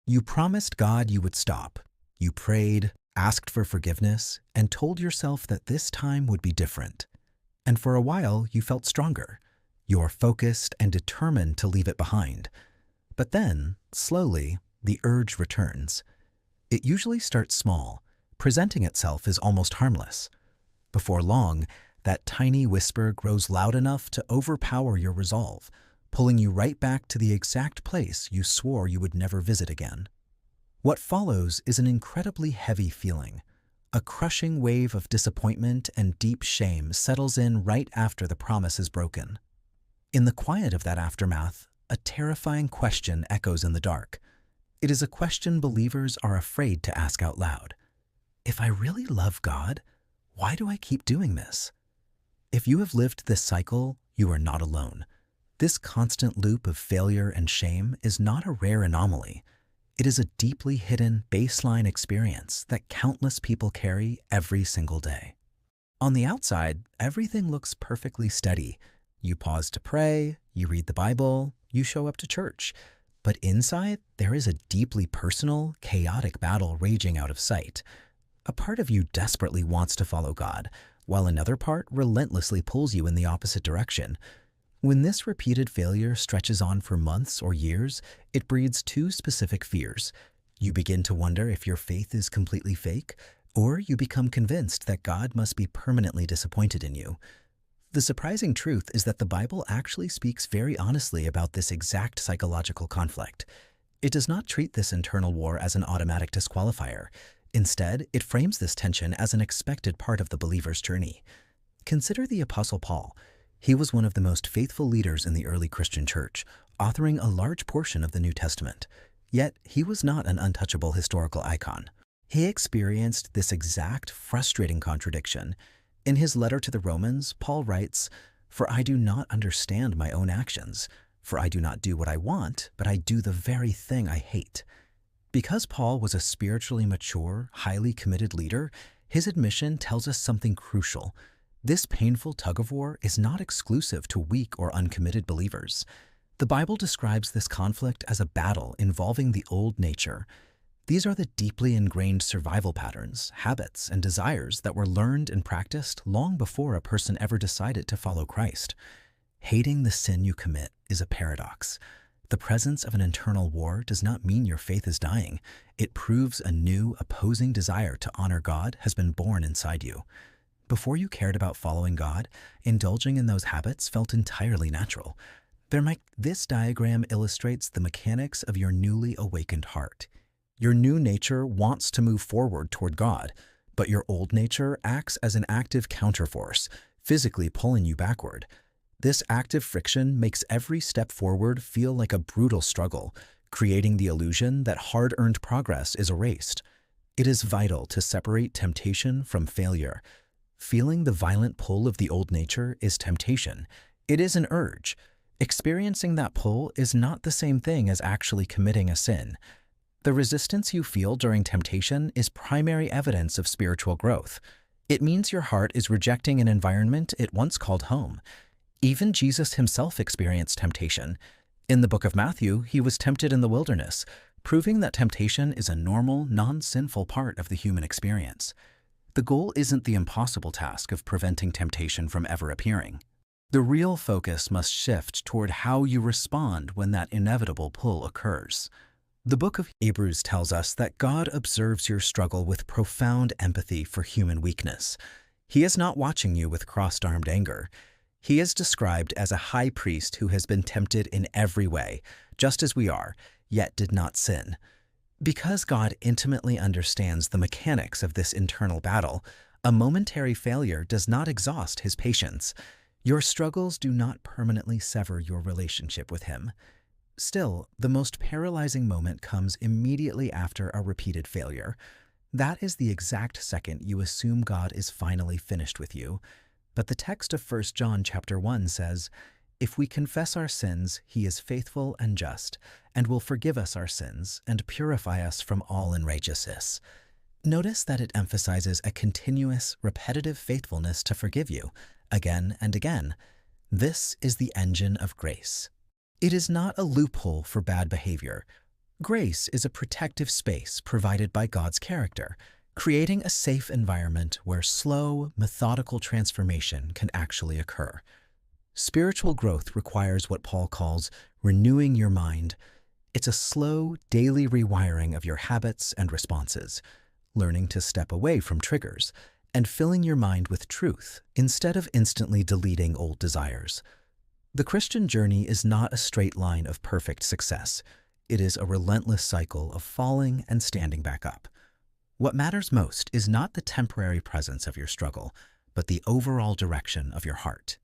You promised God you would stop. You prayed, asked for forgiveness, and told yourself that this time would be different. And for a while, you felt stronger. You're focused and determined to leave it behind. But then, slowly, the urge returns. It usually starts small, presenting itself as almost harmless. Before long, that tiny whisper grows loud enough to overpower your resolve, pulling you right back to the exact place you swore you would never visit again. What follows is an incredibly heavy feeling. A crushing wave of disappointment and deep shame settles in right after the promise is broken. In the quiet of that aftermath, a terrifying question echoes in the dark. It is a question believers are afraid to ask out loud. If I really love God, why do I keep doing this? If you have lived this cycle, you are not alone. This constant loop of failure and shame is not a rare anomaly. It is a deeply hidden baseline experience that countless people carry every single day. On the outside, everything looks perfectly steady. You pause to pray, you read the Bible, you show up to church. But inside, there is a deeply personal, chaotic battle raging out of sight. A part of you desperately wants to follow God, while another part relentlessly pulls you in the opposite direction. When this repeated failure stretches on for months or years, it breeds two specific fears. You begin to wonder if your faith is completely fake, or you become convinced that God must be permanently disappointed in you. The surprising truth is that the Bible actually speaks very honestly about this exact psychological conflict. It does not treat this internal war as an automatic disqualifier. Instead, it frames this tension as an expected part of the believer's journey. Consider the Apostle Paul. He was one of the most faithful leaders in the early Christian church, authoring a large portion of the New Testament. Yet, he was not an untouchable historical icon. He experienced this exact frustrating contradiction. In his letter to the Romans, Paul writes, "For I do not understand my own actions, for I do not do what I want, but I do the very thing I hate." Because Paul was a spiritually mature, highly committed leader, his admission tells us something crucial. This painful tug-of-war is not exclusive to weak or uncommitted believers. The Bible describes this conflict as a battle involving the old nature. These are the deeply ingrained survival patterns, habits, and desires that were learned and practiced long before a person ever decided to follow Christ. Hating the sin you commit is a paradox. The presence of an internal war does not mean your faith is dying. It proves a new, opposing desire to honor God has been born inside you. Before you cared about following God, indulging in those habits felt entirely natural. This diagram illustrates the mechanics of your newly awakened heart. Your new nature wants to move forward toward God, but your old nature acts as an active counterforce, physically pulling you backward. This active friction makes every step forward feel like a brutal struggle, creating the illusion that hard-earned progress is erased. It is vital to separate temptation from failure. Feeling the violent pull of the old nature is temptation. It is an urge. Experiencing that pull is not the same thing as actually committing a sin. The resistance you feel during temptation is primary evidence of spiritual growth. It means your heart is rejecting an environment it once called home. Even Jesus himself experienced temptation. In the book of Matthew, he was tempted in the wilderness, proving that temptation is a normal, non-sinful part of the human experience. The goal isn't the impossible task of preventing temptation from ever appearing. The real focus must shift toward how you respond when that inevitable pull occurs. The book of Hebrews tells us that God observes your struggle with profound empathy for human weakness. He is not watching you with crossed-armed anger. He is described as a high priest who has been tempted in every way, just as we are, yet did not sin. Because God intimately understands the mechanics of this internal battle, a momentary failure does not exhaust his patience. Your struggles do not permanently sever your relationship with him. Still, the most paralyzing moment comes immediately after a repeated failure. That is the exact second you assume God is finally finished with you. But the text of 1 John chapter 1 says, "If we confess our sins, he is faithful and just, and will forgive us our sins and purify us from all unrighteousness." Notice that it emphasizes a continuous, repetitive faithfulness to forgive you, again and again. This is the engine of grace. It is not a loophole for bad behavior. Grace is a protective space provided by God's character, creating a safe environment where slow, methodical transformation can actually occur. Spiritual growth requires what Paul calls renewing your mind. It's a slow, daily rewiring of your habits and responses, learning to step away from triggers, and filling your mind with truth instead of instantly deleting old desires. The Christian journey is not a straight line of perfect success. It is a relentless cycle of falling and standing back up. What matters most is not the temporary presence of your struggle, but the overall direction of your heart.